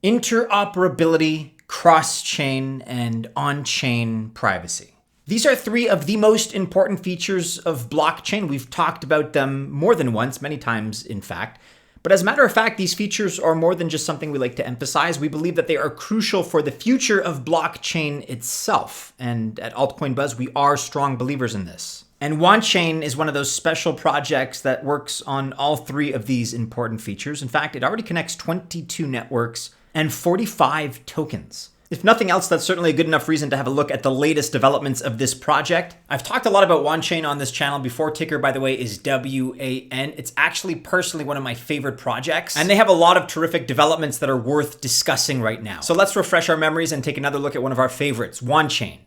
interoperability, cross-chain, and on-chain privacy. These are three of the most important features of blockchain. We've talked about them more than once, many times in fact. But as a matter of fact, these features are more than just something we like to emphasize. We believe that they are crucial for the future of blockchain itself. And at Altcoin Buzz, we are strong believers in this. And Wanchain is one of those special projects that works on all three of these important features. In fact, it already connects 22 networks and 45 tokens. If nothing else, that's certainly a good enough reason to have a look at the latest developments of this project. I've talked a lot about Wanchain on this channel before. Ticker, by the way, is WAN. It's actually personally one of my favorite projects, and they have a lot of terrific developments that are worth discussing right now. So let's refresh our memories and take another look at one of our favorites, Wanchain.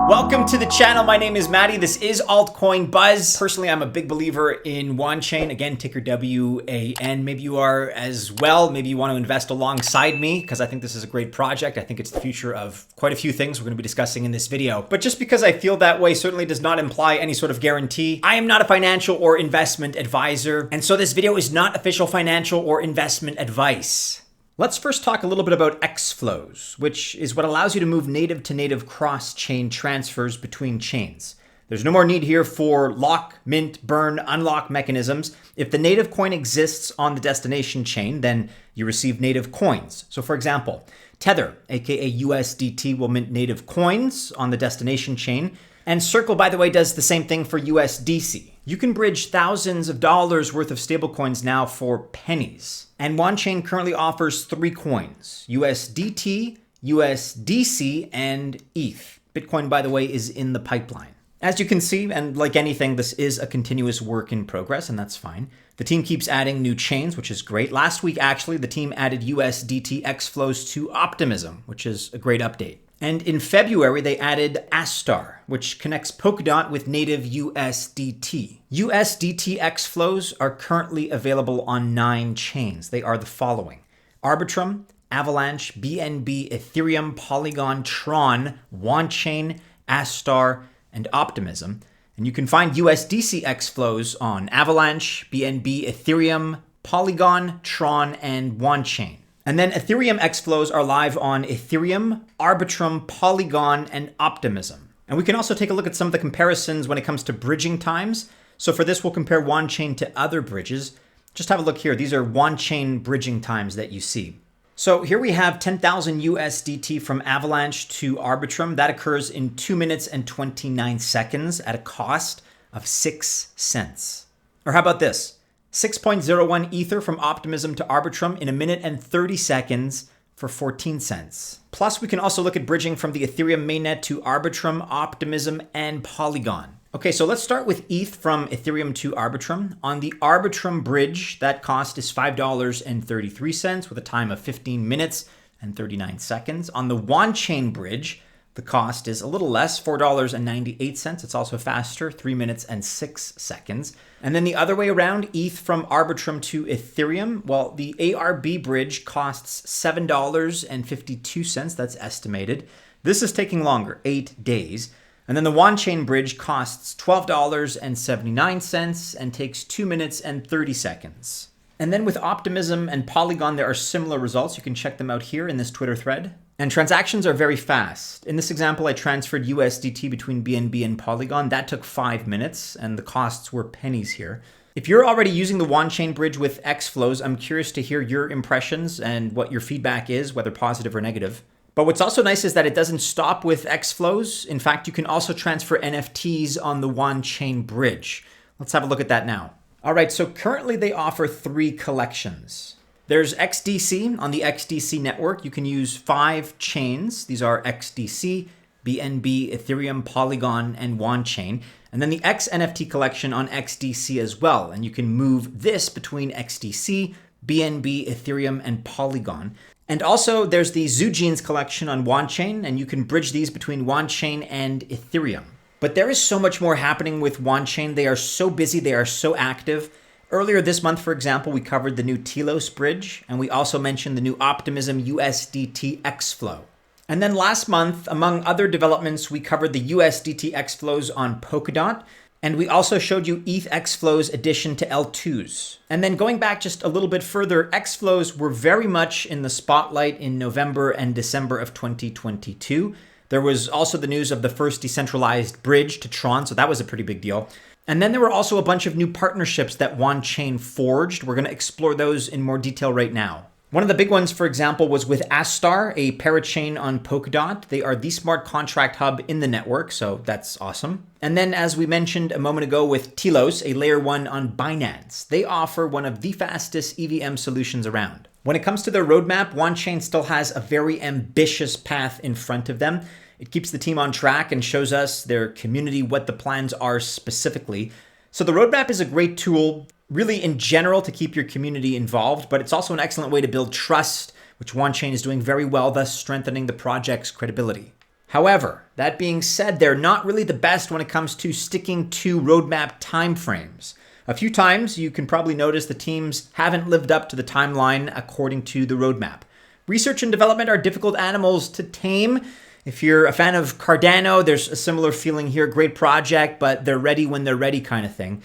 Welcome to the channel. My name is Matty. This is Altcoin Buzz. Personally, I'm a big believer in Wanchain. Again, ticker WAN. Maybe you are as well. Maybe you want to invest alongside me because I think this is a great project. I think it's the future of quite a few things we're going to be discussing in this video. But just because I feel that way certainly does not imply any sort of guarantee. I am not a financial or investment advisor, and so this video is not official financial or investment advice. Let's first talk a little bit about XFlows, which is what allows you to move native-to-native cross-chain transfers between chains. There's no more need here for lock, mint, burn, unlock mechanisms. If the native coin exists on the destination chain, then you receive native coins. So for example, Tether, aka USDT, will mint native coins on the destination chain. And Circle, by the way, does the same thing for USDC. You can bridge thousands of dollars worth of stablecoins now for pennies. And Wanchain currently offers three coins: USDT, USDC, and ETH. Bitcoin, by the way, is in the pipeline. As you can see, and like anything, this is a continuous work in progress, and that's fine. The team keeps adding new chains, which is great. Last week, actually, the team added USDT XFlows to Optimism, which is a great update. And in February, they added Astar, which connects Polkadot with native USDT. USDT XFlows are currently available on 9 chains. They are the following: Arbitrum, Avalanche, BNB, Ethereum, Polygon, Tron, Wanchain, Astar, and Optimism. And you can find USDC XFlows on Avalanche, BNB, Ethereum, Polygon, Tron, and Wanchain. And then Ethereum XFlows are live on Ethereum, Arbitrum, Polygon, and Optimism. And we can also take a look at some of the comparisons when it comes to bridging times. So for this, we'll compare Wanchain to other bridges. Just have a look here. These are Wanchain bridging times that you see. So here we have 10,000 USDT from Avalanche to Arbitrum. That occurs in 2 minutes and 29 seconds at a cost of 6 cents. Or how about this? 6.01 Ether from Optimism to Arbitrum in 1 minute and 30 seconds for 14 cents. Plus, we can also look at bridging from the Ethereum mainnet to Arbitrum, Optimism, and Polygon. Okay, so let's start with ETH from Ethereum to Arbitrum. On the Arbitrum bridge, that cost is $5.33 with a time of 15 minutes and 39 seconds. On the Wanchain bridge, the cost is a little less, $4.98. It's also faster, 3 minutes and 6 seconds. And then the other way around, ETH from Arbitrum to Ethereum, well, the ARB bridge costs $7.52. That's estimated. This is taking longer, 8 days. And then the Wanchain bridge costs $12.79 and takes 2 minutes and 30 seconds. And then with Optimism and Polygon, there are similar results. You can check them out here in this Twitter thread. And transactions are very fast. In this example, I transferred USDT between BNB and Polygon. That took 5 minutes, and the costs were pennies here. If you're already using the Wanchain bridge with XFlows, I'm curious to hear your impressions and what your feedback is, whether positive or negative. But what's also nice is that it doesn't stop with XFlows. In fact, you can also transfer NFTs on the Wanchain bridge. Let's have a look at that now. All right, so currently they offer 3 collections. There's XDC. On the XDC network, you can use 5 chains. These are XDC, BNB, Ethereum, Polygon, and Wanchain. And then the X NFT collection on XDC as well. And you can move this between XDC, BNB, Ethereum, and Polygon. And also there's the Zoogenes collection on Wanchain, and you can bridge these between Wanchain and Ethereum. But there is so much more happening with Wanchain. They are so busy, they are so active. Earlier this month, for example, we covered the new Telos bridge, and we also mentioned the new Optimism USDT XFlow. And then last month, among other developments, we covered the USDT XFlows on Polkadot. And we also showed you ETH XFlows addition to L2s. And then going back just a little bit further, XFlows were very much in the spotlight in November and December of 2022. There was also the news of the first decentralized bridge to Tron, so that was a pretty big deal. And then there were also a bunch of new partnerships that Wanchain forged. We're going to explore those in more detail right now. One of the big ones, for example, was with Astar, a parachain on Polkadot. They are the smart contract hub in the network, so that's awesome. And then, as we mentioned a moment ago with Telos, a layer 1 on Binance, they offer one of the fastest EVM solutions around. When it comes to their roadmap, Wanchain still has a very ambitious path in front of them. It keeps the team on track and shows us, their community, what the plans are specifically. So the roadmap is a great tool, really in general, to keep your community involved, but it's also an excellent way to build trust, which Wanchain is doing very well, thus strengthening the project's credibility. However, that being said, they're not really the best when it comes to sticking to roadmap timeframes. A few times, you can probably notice the teams haven't lived up to the timeline according to the roadmap. Research and development are difficult animals to tame. If you're a fan of Cardano, there's a similar feeling here. Great project, but they're ready when they're ready kind of thing.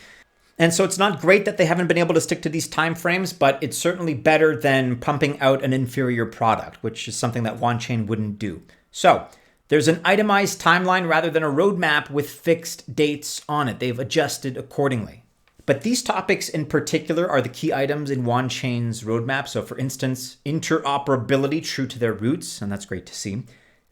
And so it's not great that they haven't been able to stick to these timeframes, but it's certainly better than pumping out an inferior product, which is something that Wanchain wouldn't do. So there's an itemized timeline rather than a roadmap with fixed dates on it. They've adjusted accordingly. But these topics in particular are the key items in Wanchain's roadmap. So for instance, interoperability, true to their roots, and that's great to see.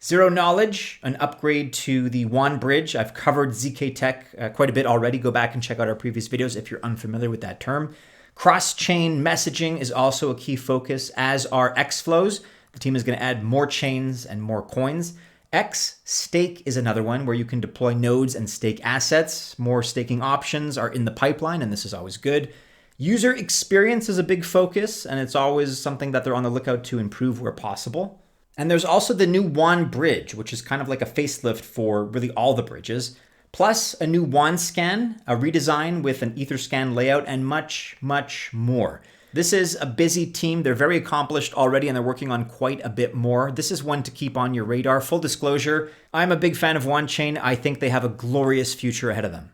Zero knowledge, an upgrade to the WAN bridge. I've covered ZK Tech quite a bit already. Go back and check out our previous videos if you're unfamiliar with that term. Cross-chain messaging is also a key focus, as are XFlows. The team is going to add more chains and more coins. Stake is another one where you can deploy nodes and stake assets. More staking options are in the pipeline, and this is always good. User experience is a big focus, and it's always something that they're on the lookout to improve where possible. And there's also the new WAN bridge, which is kind of like a facelift for really all the bridges, plus a new WAN scan, a redesign with an Etherscan layout, and much, much more. This is a busy team. They're very accomplished already, and they're working on quite a bit more. This is one to keep on your radar. Full disclosure, I'm a big fan of Wanchain. I think they have a glorious future ahead of them.